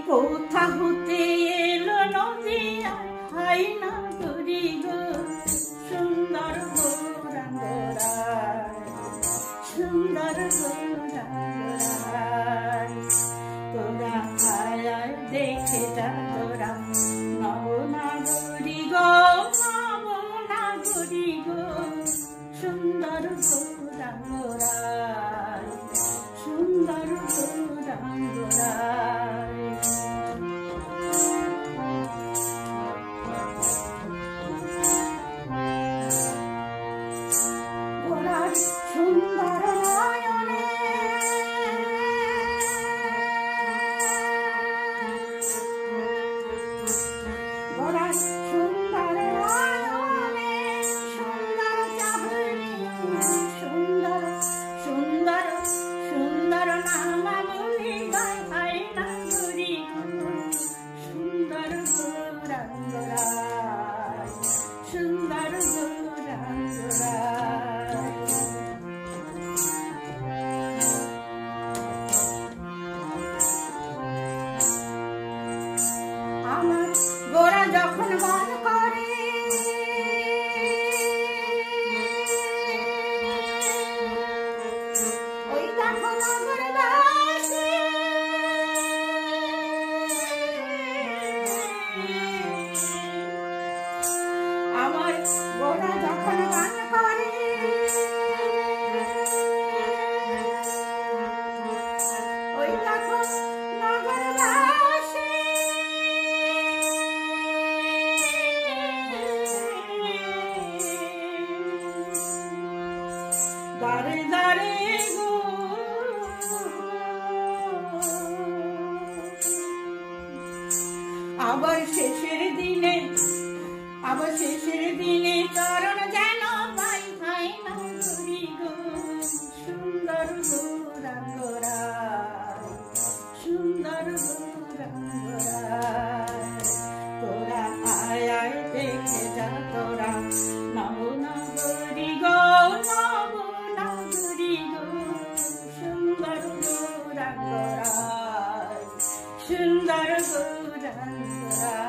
কোথা হতে এলো নদী হাই না করি গো সুন্দর গৌরাঙ্গরায় সুন্দর গৌরাঙ্গরায় তোরা হায় দেখে যা তোরা নবনাগরী গো নবনাগরী গো সুন্দর গৌরাঙ্গরায় সুন্দর গৌরাঙ্গরায় সুন্দর নয়নে গোরা সুন্দর নয়নে সুন্দর চাহনি সুন্দর সুন্দর সুন্দর নামাবলি গায় হায় না করি সুন্দর গৌরাঙ্গরায় সুন্দর গৌরাঙ্গরায় আমার গোরা যখন মন করে ওই দেখো নগরবাসী আমার গোরা যখন গান করে ওই দেখো নগরবাসী দারে দারে গো আবার শেষের দিনে চরণ যেন পাই হাই না করি গো সুন্দর গৌরাঙ্গরায় সুন্দর গৌরাঙ্গরায় তোরা আয় আয় দেখে যা তোরা নবনাগরী গো নবনাগরী গো সুন্দর গৌরাঙ্গরায় সুন্দর গৌরাঙ্গরায়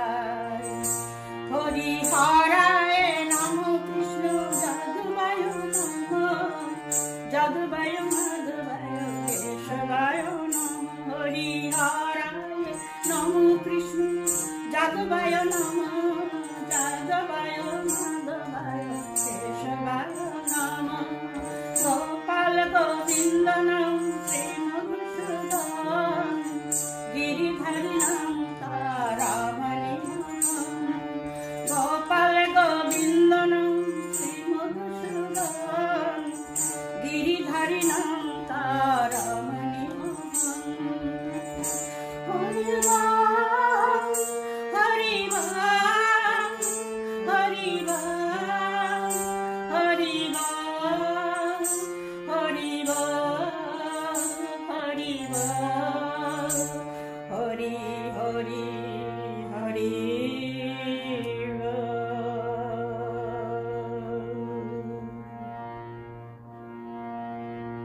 হরি হরায় নম কৃষ্ণ যাদবায় নম যাদবায় মাধবায় কেশবায় নম হরি হরায় নম কৃষ্ণ যাদবায় নম যাদবায় মাধবায় কেশবায় নম গোপাল গোবিন্দ